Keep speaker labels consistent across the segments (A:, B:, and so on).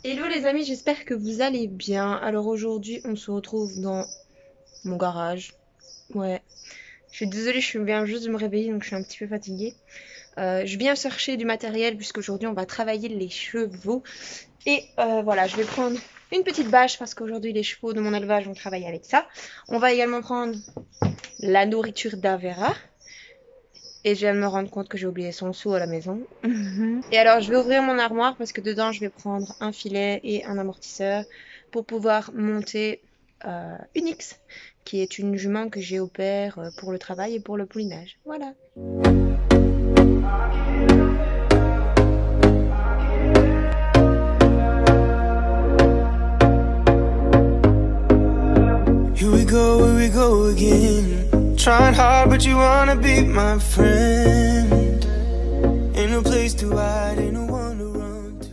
A: Hello les amis, j'espère que vous allez bien. Alors aujourd'hui, on se retrouve dans mon garage. Ouais, je suis désolée, je viens juste de me réveiller donc je suis un petit peu fatiguée. Je viens chercher du matériel puisqu'aujourd'hui on va travailler les chevaux. Et voilà, je vais prendre une petite bâche parce qu'aujourd'hui les chevaux de mon élevage on travaille avec ça. On va également prendre la nourriture d'Avera. Et je viens de me rendre compte que j'ai oublié son seau à la maison. Et alors, je vais ouvrir mon armoire parce que dedans, je vais prendre un filet et un amortisseur pour pouvoir monter Unix, qui est une jument que j'ai au pair pour le travail et pour le poulinage. Voilà.
B: Here we go again. Trying hard, but you wanna be my friend. Ain't no place to hide, ain't no one to run to.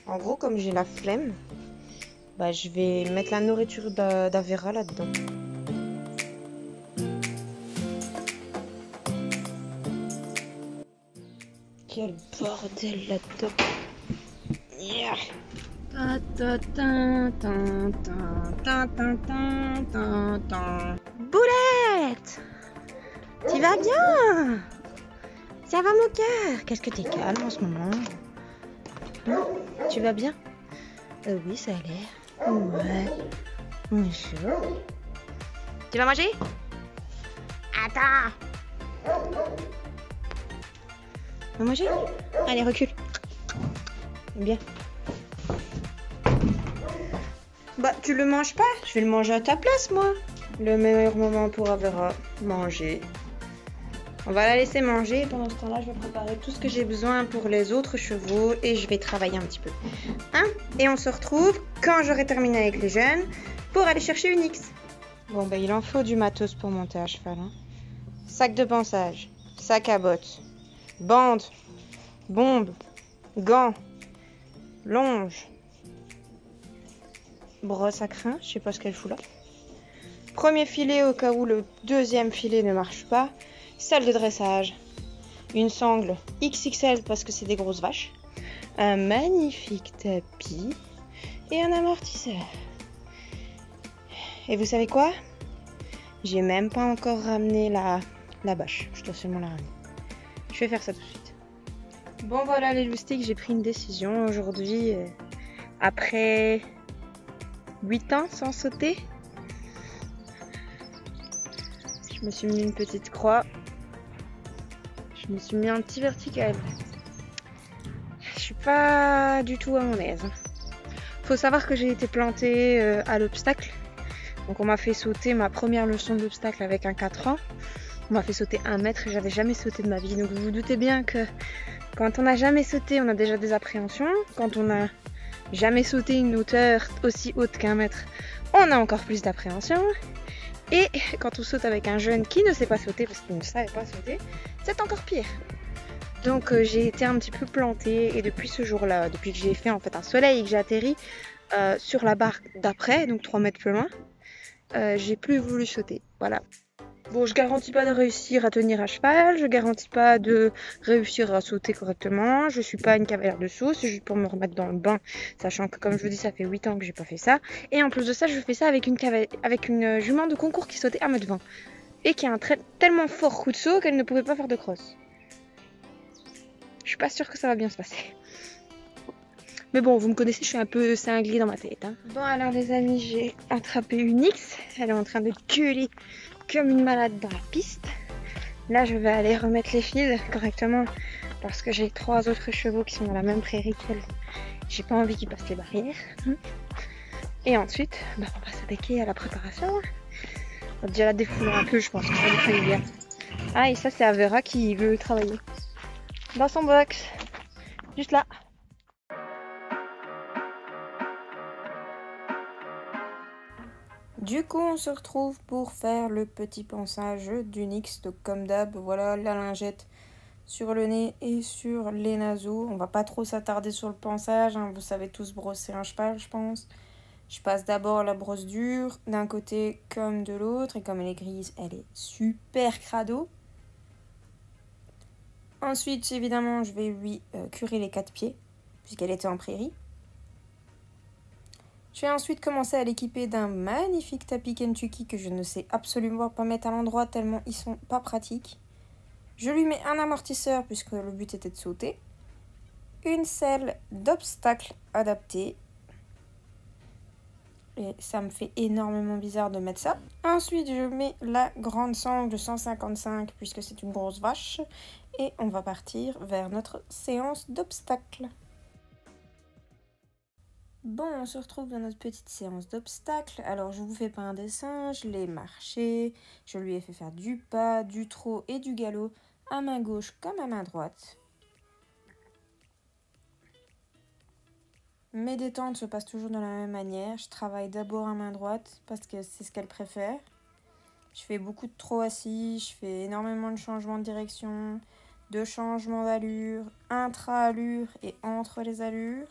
A: En gros, comme j'ai la flemme, bah, je vais mettre la nourriture d'Avera là-dedans. Quel bordel là-dedans. Yeah. Boulette! Tu vas bien? Ça va mon cœur? Qu'est-ce que t'es calme en ce moment? Tu vas bien? Oui, ça a l'air. Ouais. Bonjour. Tu vas manger? Attends. Tu vas manger? Allez, recule. Bien. Bah, tu le manges pas? Je vais le manger à ta place, moi. Le meilleur moment pour Avera, manger. On va la laisser manger et pendant ce temps-là, je vais préparer tout ce que j'ai besoin pour les autres chevaux et je vais travailler un petit peu. Hein? Et on se retrouve quand j'aurai terminé avec les jeunes pour aller chercher Unix. Bon, bah, il en faut du matos pour monter à cheval. Hein. Sac de pansage, sac à bottes, bande, bombe, gants, longe, brosse à crin, je sais pas ce qu'elle fout là. Premier filet au cas où le deuxième filet ne marche pas. Salle de dressage. Une sangle XXL parce que c'est des grosses vaches. Un magnifique tapis. Et un amortisseur. Et vous savez quoi? J'ai même pas encore ramené la bâche. Je dois seulement la ramener. Je vais faire ça tout de suite. Bon voilà les loustiques, j'ai pris une décision aujourd'hui. Après 8 ans sans sauter. Je me suis mis une petite croix. Je me suis mis un petit vertical. Je suis pas du tout à mon aise. Faut savoir que j'ai été plantée à l'obstacle. Donc on m'a fait sauter ma première leçon d'obstacle avec un 4 ans. On m'a fait sauter 1 mètre et j'avais jamais sauté de ma vie. Donc vous vous doutez bien que quand on n'a jamais sauté, on a déjà des appréhensions. Quand on n'a jamais sauté une hauteur aussi haute qu'1 mètre, on a encore plus d'appréhension. Et quand on saute avec un jeune qui ne sait pas sauter parce qu'il ne savait pas sauter, c'est encore pire. Donc j'ai été un petit peu plantée et depuis ce jour-là, depuis que j'ai fait en fait un soleil et que j'ai atterri sur la barre d'après, donc 3 mètres plus loin, j'ai plus voulu sauter. Voilà. Bon, je garantis pas de réussir à tenir à cheval, je garantis pas de réussir à sauter correctement, je suis pas une cavalière de saut, c'est juste pour me remettre dans le bain, sachant que comme je vous dis, ça fait 8 ans que j'ai pas fait ça. Et en plus de ça, je fais ça avec une jument de concours qui sautait 1,20 m et qui a un tellement fort coup de saut qu'elle ne pouvait pas faire de crosse. Je suis pas sûre que ça va bien se passer. Mais bon, vous me connaissez, je suis un peu cinglée dans ma tête. Hein. Bon alors les amis, j'ai attrapé Unix, elle est en train de gueuler comme une malade dans la piste. Là, je vais aller remettre les fils correctement parce que j'ai 3 autres chevaux qui sont dans la même prairie qu'elle. J'ai pas envie qu'ils passent les barrières. Et ensuite, bah, on va s'attaquer à la préparation. On va déjà la défouler un peu, je pense que ça lui fait bien. Ah, et ça, c'est Avera qui veut travailler. Dans son box. Juste là. Du coup, on se retrouve pour faire le petit pansage d'Unix. Donc, comme d'hab, voilà la lingette sur le nez et sur les naseaux. On va pas trop s'attarder sur le pansage. Hein. Vous savez tous brosser un cheval, je pense. Je passe d'abord la brosse dure d'un côté comme de l'autre. Et comme elle est grise, elle est super crado. Ensuite, évidemment, je vais lui curer les 4 pieds, puisqu'elle était en prairie. vais ensuite commencer à l'équiper d'un magnifique tapis Kentucky que je ne sais absolument pas mettre à l'endroit tellement ils sont pas pratiques. Je lui mets un amortisseur puisque le but était de sauter. Une selle d'obstacles adaptée. Et ça me fait énormément bizarre de mettre ça. Ensuite, je mets la grande sangle 155 puisque c'est une grosse vache. Et on va partir vers notre séance d'obstacles. Bon, on se retrouve dans notre petite séance d'obstacles. Alors, je vous fais pas un dessin, je l'ai marché. Je lui ai fait faire du pas, du trot et du galop à main gauche comme à main droite. Mes détentes se passent toujours de la même manière. Je travaille d'abord à main droite parce que c'est ce qu'elle préfère. Je fais beaucoup de trot assis, je fais énormément de changements de direction, de changements d'allure, intra-allure et entre les allures.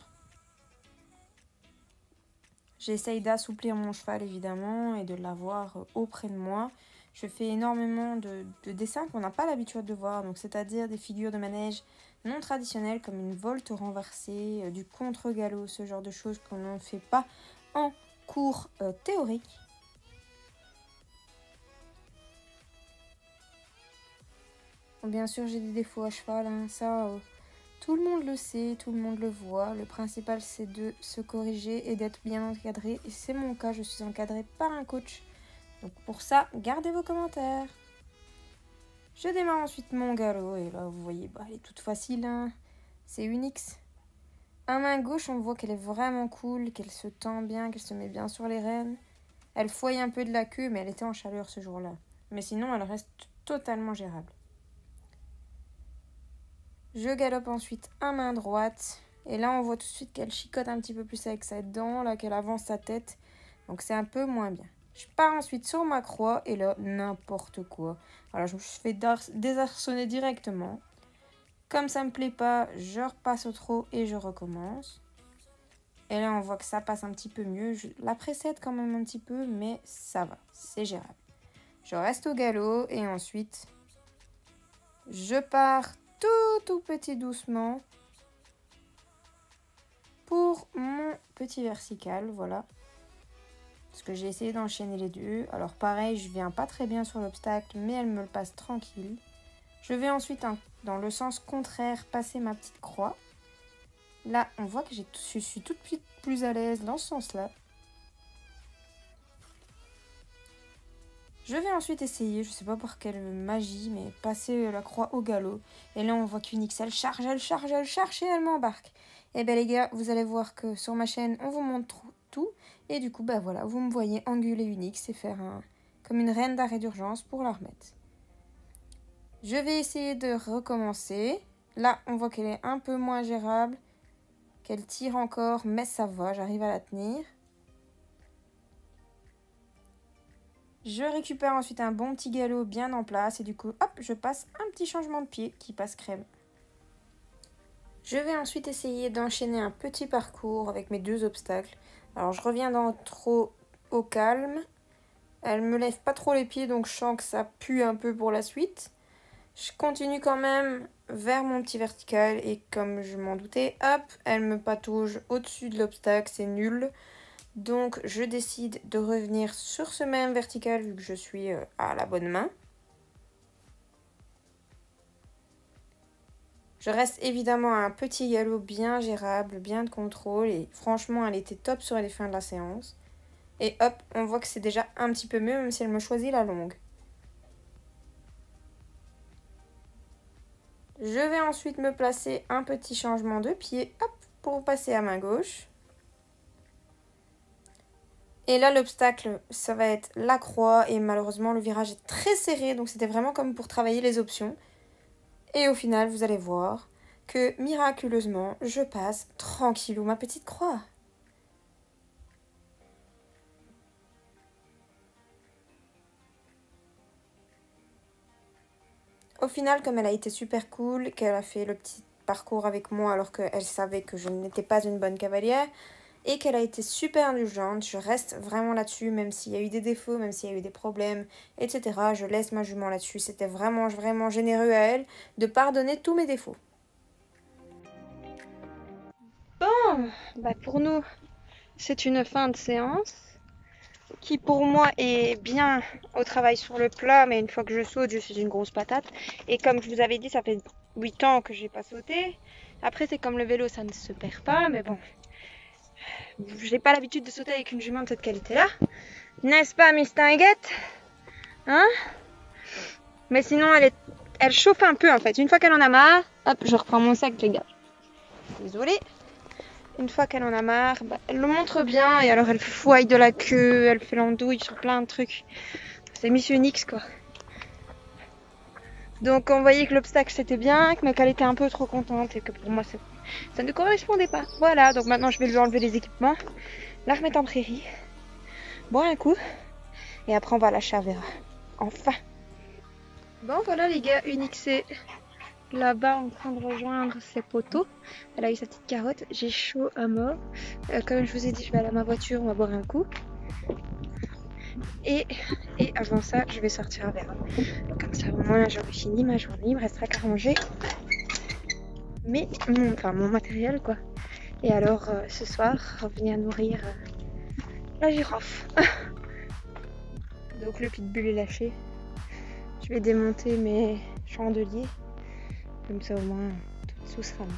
A: J'essaye d'assouplir mon cheval évidemment et de l'avoir auprès de moi. Je fais énormément de dessins qu'on n'a pas l'habitude de voir, donc c'est-à-dire des figures de manège non traditionnelles comme une volte renversée, du contre-galop, ce genre de choses qu'on ne fait pas en cours théorique. Bien sûr, j'ai des défauts à cheval, hein, ça... tout le monde le sait, tout le monde le voit. Le principal, c'est de se corriger et d'être bien encadré. Et c'est mon cas, je suis encadrée par un coach. Donc pour ça, gardez vos commentaires. Je démarre ensuite mon galop. Et là, vous voyez, elle est toute facile. Hein. C'est Unix. À main gauche, on voit qu'elle est vraiment cool, qu'elle se tend bien, qu'elle se met bien sur les rênes. Elle fouille un peu de la queue, mais elle était en chaleur ce jour-là. Mais sinon, elle reste totalement gérable. Je galope ensuite à main droite. Et là, on voit tout de suite qu'elle chicote un petit peu plus avec sa dent, là, qu'elle avance sa tête. Donc, c'est un peu moins bien. Je pars ensuite sur ma croix. Et là, n'importe quoi. Alors, je me fais désarçonner directement. Comme ça me plaît pas, je repasse au trot et je recommence. Et là, on voit que ça passe un petit peu mieux. Je la précède quand même un petit peu, mais ça va. C'est gérable. Je reste au galop et ensuite, je pars tout petit doucement pour mon petit vertical, voilà. Parce que j'ai essayé d'enchaîner les deux. Alors pareil, je viens pas très bien sur l'obstacle, mais elle me le passe tranquille. Je vais ensuite, dans le sens contraire, passer ma petite croix. Là, on voit que je suis tout de suite plus à l'aise dans ce sens-là. Je vais ensuite essayer, je sais pas par quelle magie, mais passer la croix au galop. Et là, on voit qu'Unix, elle charge et elle m'embarque. Et ben les gars, vous allez voir que sur ma chaîne, on vous montre tout. Et du coup, voilà, vous me voyez engueuler Unix et faire comme une reine d'arrêt d'urgence pour la remettre. Je vais essayer de recommencer. Là, on voit qu'elle est un peu moins gérable, qu'elle tire encore, mais ça va, j'arrive à la tenir. Je récupère ensuite un bon petit galop bien en place et du coup, hop, je passe un petit changement de pied qui passe crème. Je vais ensuite essayer d'enchaîner un petit parcours avec mes deux obstacles. Alors, je reviens dans trot au calme. Elle me lève pas trop les pieds, donc je sens que ça pue un peu pour la suite. Je continue quand même vers mon petit vertical et comme je m'en doutais, hop, elle me patauge au-dessus de l'obstacle, c'est nul. Donc, je décide de revenir sur ce même vertical vu que je suis à la bonne main. Je reste évidemment à un petit galop bien gérable, bien de contrôle. Et franchement, elle était top sur les fins de la séance. Et hop, on voit que c'est déjà un petit peu mieux, même si elle me choisit la longue. Je vais ensuite me placer un petit changement de pied, hop, pour passer à main gauche. Et là, l'obstacle, ça va être la croix. Et malheureusement, le virage est très serré. Donc, c'était vraiment comme pour travailler les options. Et au final, vous allez voir que miraculeusement, je passe tranquillou ma petite croix. Au final, comme elle a été super cool, qu'elle a fait le petit parcours avec moi alors qu'elle savait que je n'étais pas une bonne cavalière, et qu'elle a été super indulgente. Je reste vraiment là-dessus, même s'il y a eu des défauts, même s'il y a eu des problèmes, etc. Je laisse ma jument là-dessus. C'était vraiment, vraiment généreux à elle de pardonner tous mes défauts. Bon, pour nous, c'est une fin de séance qui pour moi est bien au travail sur le plat, mais une fois que je saute, je suis une grosse patate. Et comme je vous avais dit, ça fait 8 ans que j'ai pas sauté. Après, c'est comme le vélo, ça ne se perd pas, mais bon, j'ai pas l'habitude de sauter avec une jument de cette qualité-là. N'est-ce pas, Miss Tinguette? Hein? Mais sinon, elle chauffe un peu en fait. Une fois qu'elle en a marre, hop, je reprends mon sac, les gars. Désolée. Une fois qu'elle en a marre, bah, elle le montre bien et alors elle fouaille de la queue, elle fait l'andouille sur plein de trucs. C'est Mission X quoi. Donc on voyait que l'obstacle c'était bien, mais qu'elle était un peu trop contente et que pour moi ça ne correspondait pas. Voilà, donc maintenant je vais lui enlever les équipements, la remettre en prairie, boire un coup et après on va lâcher à Vera. Enfin. Bon voilà les gars, une XC là-bas en train de rejoindre ses poteaux. Elle a eu sa petite carotte, j'ai chaud à mort. Comme je vous ai dit, je vais aller à ma voiture, on va boire un coup. Et avant ça, je vais sortir à Vera. Comme ça, au moins, j'aurai fini ma journée. Il me restera qu'à ranger mon matériel, quoi. Et alors, ce soir, revenir nourrir la girafe. Donc, le pitbull est lâché. Je vais démonter mes chandeliers. Comme ça, au moins, tout sera mieux.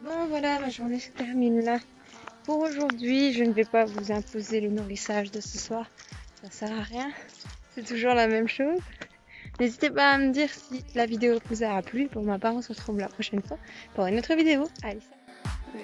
A: Bon voilà, ma journée se termine là. Pour aujourd'hui, je ne vais pas vous imposer le nourrissage de ce soir. Ça sert à rien. C'est toujours la même chose. N'hésitez pas à me dire si la vidéo vous a plu. Pour ma part, on se retrouve la prochaine fois pour une autre vidéo. Allez, salut.